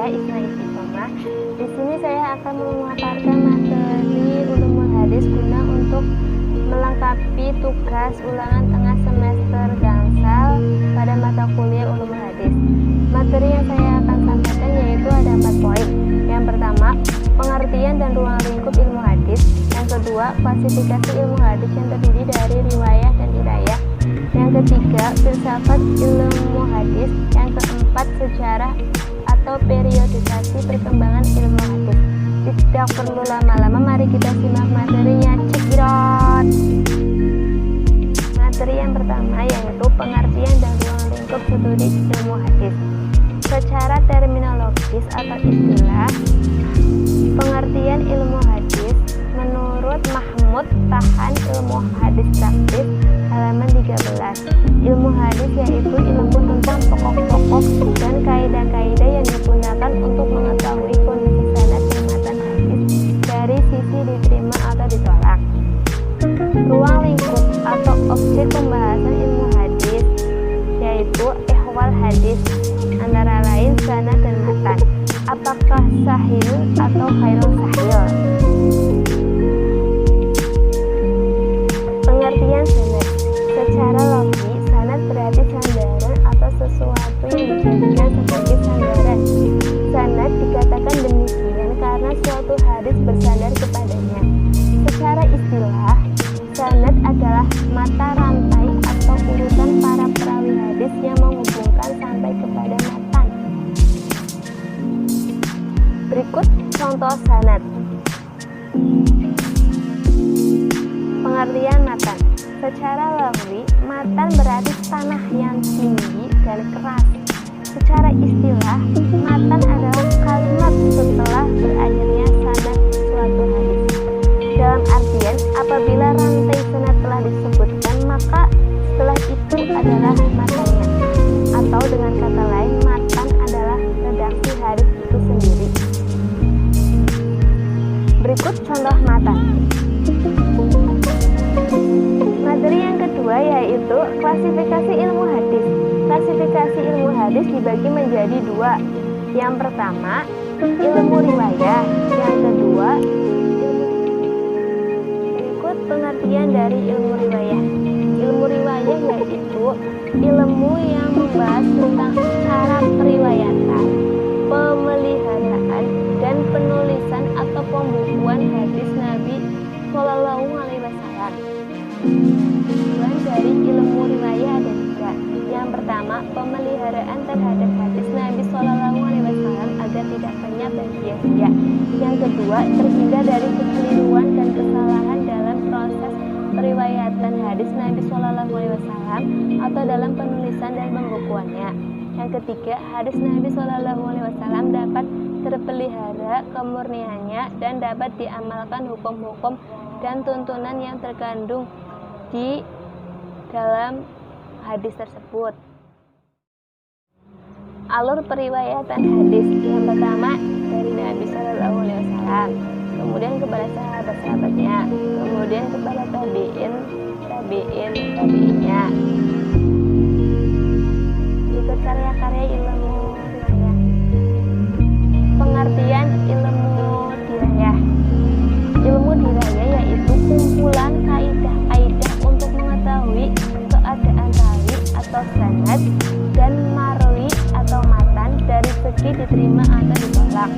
Isna Istiqomah. Di sini saya akan memaparkan materi ulumul hadis guna untuk melengkapi tugas ulangan tengah semester Gangsal pada mata kuliah ulumul hadis. Materi yang saya akan sampaikan yaitu ada 4 poin. Yang pertama, pengertian dan ruang lingkup ilmu hadis. Yang kedua, klasifikasi ilmu hadis yang terdiri dari riwayah dan dirayah. Yang ketiga, filsafat ilmu hadis. Yang keempat, sejarah atau periodisasi perkembangan ilmu hadis. Tidak perlu lama-lama, mari kita simak materinya. Check it out. Materi yang pertama yaitu pengertian dan ruang lingkup studi ilmu hadis. Secara terminologis atau istilah, pengertian ilmu hadis menurut Mahmud Tahan Ilmu Hadis Praktis halaman 13. Ilmu hadis yaitu ilmu tentang pokok-pokok dan kaidah-kaidah yang digunakan untuk mengetahui kondisi sanad dan matan hadis dari sisi diterima atau ditolak. Ruang lingkup atau objek pembahasan ilmu hadis yaitu ehwal hadis, antara lain sanad dan matan. Apakah sahih atau ghairul sahih? Pengertian sanad. Secara logi, sanad berarti sandaran atau sesuatu yang dijadikan sebagai sandaran. Sanad dikatakan demikian karena suatu hadis bersandar kepadanya. Secara istilah, sanad adalah mata rantai atau urutan para perawi hadis yang menghubungkan sampai kepada matan. Berikut contoh sanad. Pengertian matan. Secara lafzi, matan berarti tanah yang tinggi dan keras. Secara istilah, matan adalah kalimat setelah berakhirnya sanad suatu hadis. Dalam artian, apabila rantai sanad telah disebutkan, maka setelah itu adalah matannya. Atau dengan kata lain, matan adalah redaksi hadis itu sendiri. Berikut contoh matan. Materi yang kedua yaitu klasifikasi ilmu hadis. Klasifikasi ilmu hadis dibagi menjadi 2. Yang pertama, ilmu riwayah. Yang kedua, berikut pengertian dari ilmu riwayah. Ilmu riwayah yaitu ilmu yang membahas tentang cara periwayatan, pemeliharaan, dan penulisan atau pembukuan hadis Nabi Shallallahu Alaihi Wasallam. Tujuan dari ilmu riwayah ada 3. Yang pertama, pemeliharaan terhadap hadis Nabi Shallallahu Alaihi Wasallam agar tidak lenyap dan sia-sia. Yang kedua, terhindar dari kekeliruan dan kesalahan dalam proses periwayatan hadis Nabi Shallallahu Alaihi Wasallam atau dalam penulisan dan pembukuannya. Yang ketiga, hadis Nabi Shallallahu Alaihi Wasallam dapat terpelihara kemurniannya dan dapat diamalkan hukum-hukum dan tuntunan yang terkandung di dalam hadis tersebut. Alur periwayatan hadis yang pertama dari Nabi Shallallahu Alaihi Wasallam, kemudian kepada sahabat-sahabatnya, kemudian kepada tabiinnya. Berikut karya-karya ilmu dirayah. Pengertian ilmu dirayah. Ilmu dirayah yaitu kumpulan kaidah-kaidah untuk mengetahui keadaan rawi atau sanad dan marwi atau matan dari segi diterima atau ditolak.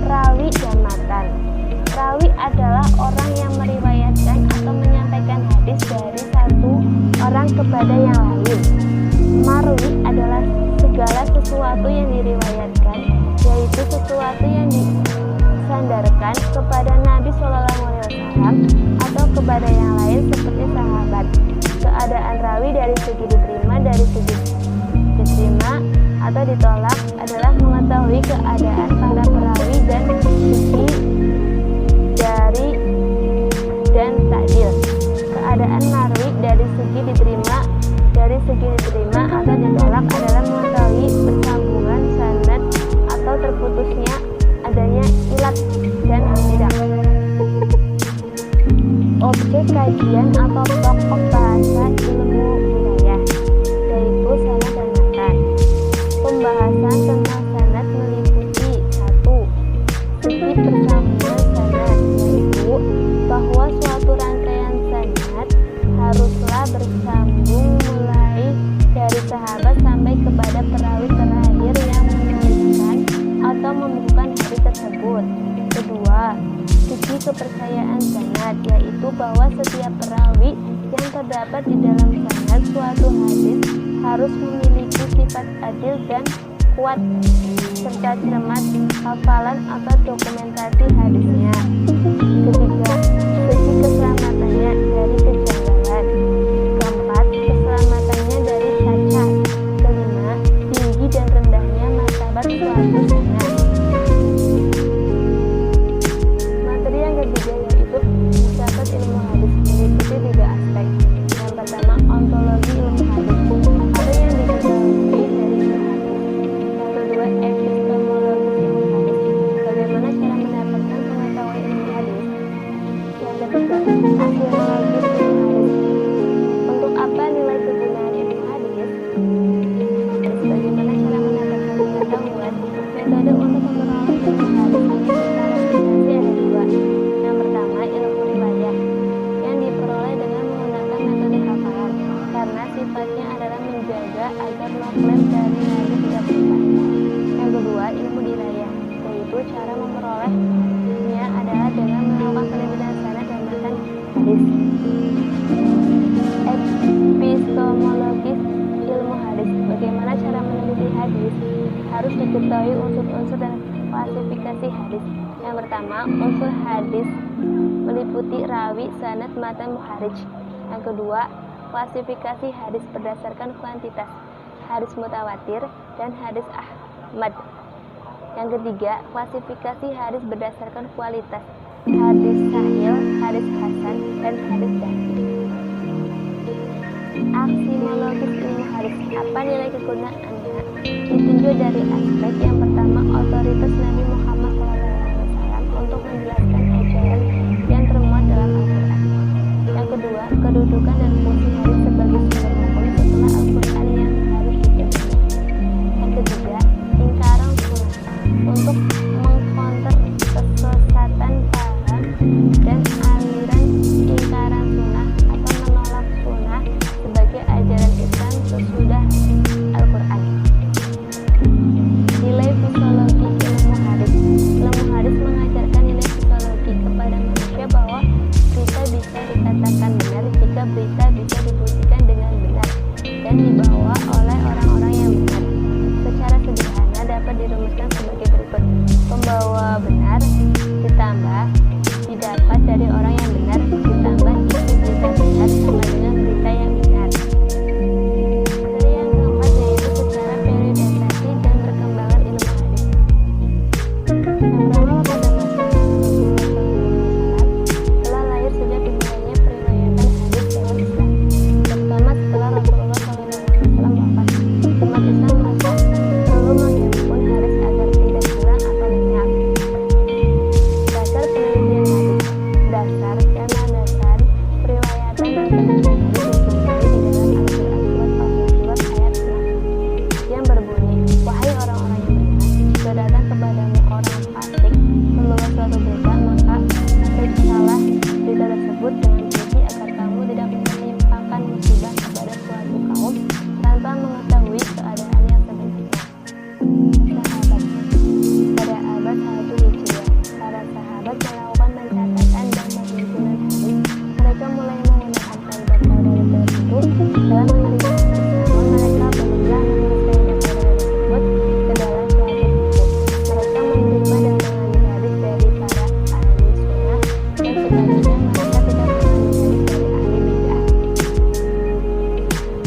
Rawi dan matan. Rawi adalah orang yang meriwayatkan atau menyampaikan hadis dari satu orang kepada yang lain. Marwi adalah segala sesuatu yang diriwayatkan, yaitu sesuatu yang disandarkan kepada Nabi Shallallahu Alaihi Wasallam atau kepada yang lain seperti sahabat. Keadaan rawi dari segi diterima, dari segi diterima atau ditolak adalah mengetahui keadaan para perawi dan segi dari dan takdil. Keadaan marwi dari segi diterima, atau ditolak adalah mengetahui bersambungan sanad atau terputusnya adanya ilat dan tidak. Objek kajian atau pokok bahasa ilmu wilayah yaitu sanad dan matan. Pembahasan tentang sanad terdapat di dalam sanad suatu hadis harus memiliki sifat adil dan kuat serta cermat hafalan atau dokumentasi hadisnya. Ketiga, segi keselamatannya dari kejanggalan. Keempat, keselamatannya dari cacat. Kelima, tinggi dan rendahnya martabat suatu sanad. Materi yang ketiga yaitu mencatat ilmu hadis meliputi 3 aspek. Yang pertama, ontologi ilmu hadis. Apa yang diketahui dari ilmu hadis. Yang kedua, epistemologi ilmu hadis. Bagaimana cara mendapatkan pengetahuan ilmu hadis. Yang ketiga, aksiologi ilmu hadis. Untuk apa nilai kegunaan ilmu hadis? Terus bagaimana cara mendapatkan pengetahuan. Metode untuk memperoleh ilmu hadis ini secara aplikasi ada 2. Yang pertama, ilmu riwayat yang diperoleh dengan menggunakan metode hafalan karena sifatnya adalah menjaga agar noklem dari hadis tidak lupa. Yang kedua, ilmu dirayah, yaitu cara memperolehnya adalah dengan melakukan penelitian sanad dan matan hadis. Epistemologis ilmu hadis. Bagaimana cara meneliti hadis? Harus diketahui unsur-unsur dan klasifikasi hadis. Yang pertama, unsur hadis meliputi rawi, sanad, matan, muharrij. Yang kedua, klasifikasi hadis berdasarkan kuantitas, hadis mutawatir dan hadis ahmad. Yang ketiga, klasifikasi hadis berdasarkan kualitas, hadis sahih, hadis hasan, dan hadis dhaif. Aksimologis ilmu hadis. Apa nilai kegunaannya? Ditinjau dari aspek yang pertama, otoritas Nabi Muhammad SAW untuk menjelaskan ajaran yang termuat dalam Al-Quran. Yang kedua, kedudukan dan fungsi hadis sebagai sumber hukum setelah Al-Quran yang harus dipenuhi. Yang ketiga, ingkaran sunnah untuk mengkonter kesesatan paham dan aliran ingkaran sunnah atau menolak sunnah sebagai ajaran Islam sesudah Al-Quran. Nilai fisiologi ilmu hadis. Ilmu hadis mengajarkan nilai fisiologi kepada manusia bahwa berita bisa dikatakan benar jika berita bisa dibuktikan dengan benar dan dibawa oleh orang-orang yang benar. Secara sederhana dapat dirumuskan sebagai berikut. Pembawa benar ditambah didapat dari orang yang benar ditambah isi berita benar sama dengan berita yang benar. Materi yang keempat yaitu secara periodisasi dan perkembangan ilmu hadis. Yang pertama, pada masa Rasulullah SAW telah lahir sejak dimulainya periwayatan hadis dalam Islam, terutama setelah Rasulullah SAW wafat. Umat Islam merasa perlu menghimpun hadis agar tidak kurang atau lenyap. Dasar penelitian hadis. Dasar dan landasan periwayatan dan penelitian hadis dijumpai di dalam Al-Quran surat Al-Hujurat ayat 6 yang berbunyi, wahai orang-orang yang beriman, jika datang kepadamu orang fasik membawa suatu berita, maka periksalah berita tersebut dengan teliti agar kamu tidak menimpakan musibah kepada suatu kaum tanpa mengetahui keadaan yang sebenarnya. Sahabat. Pada abad 1 Hijriah, para sahabat melakukan pencatatan dan penghimpunan hadis. Mereka mulai menggunakan kaidah-kaidah tertentu dalam menerima hadis, namun mereka belumlah menulis kaidah-kaidah tersebut ke dalam suatu buku. Mereka menerima dan mengambil hadis dari para ahli sunnah dan sebaliknya mereka tidak mengambil hadis dari ahli bid'ah.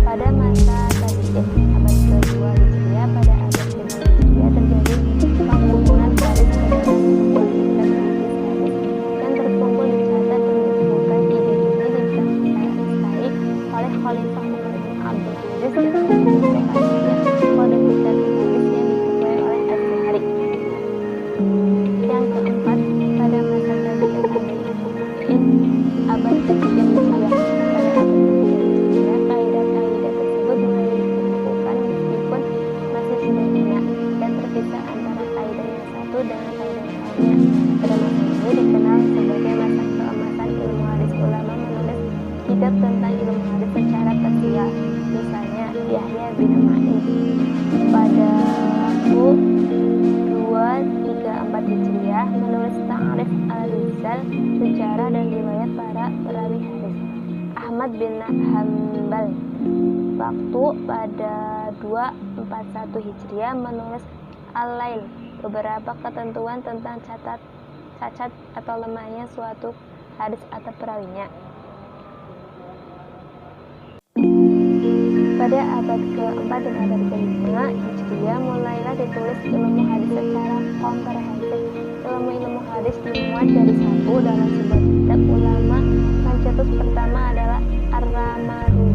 Pada masa tabi'in abad kedua Hijriah, pada abad kedua Hijriah terjadi pengumpulan hadis ke dalam buku kitab hadis yang terkumpul dicatat dan dikumpulkan ide ini dikuasai oleh Khalifah Umar bin Abdul Aziz dengan mempublikasinya kode kitab hadis yang dikuasai oleh Az-Zuhri. Yang keempat, pada masa tabi'in abad ketiga Hijriah, pada abad ketiga Hijriah kaidah-kaidah tersebut mulai dikumpulkan meskipun masih sedikit dan terpisah antara kaidah yang satu dengan kaidah yang lainnya. Pada masa ini dikenal sebagai masa keemasan ilmu hadis. Ulama menulis kitab tentang ilmu hadis secara parsial, misalnya Yahya bin Ma'in. Pada buku 234 Hijriah menulis Ta'rif al-Rijal, sejarah dan riwayat para perawi hadis. Ahmad bin Hanbal waktu pada 241 Hijriah menulis Al-Lail, beberapa ketentuan tentang cacat atau lemahnya suatu hadis atau perawinya. Pada abad ke-4 dan abad ke-5 Hijriah mulailah ditulis ilmu hadis secara komprehensif. Ilmu hadis dimuat dari satu dalam sebuah kitab ulama. Pencetus pertama adalah Ar-Ramarudi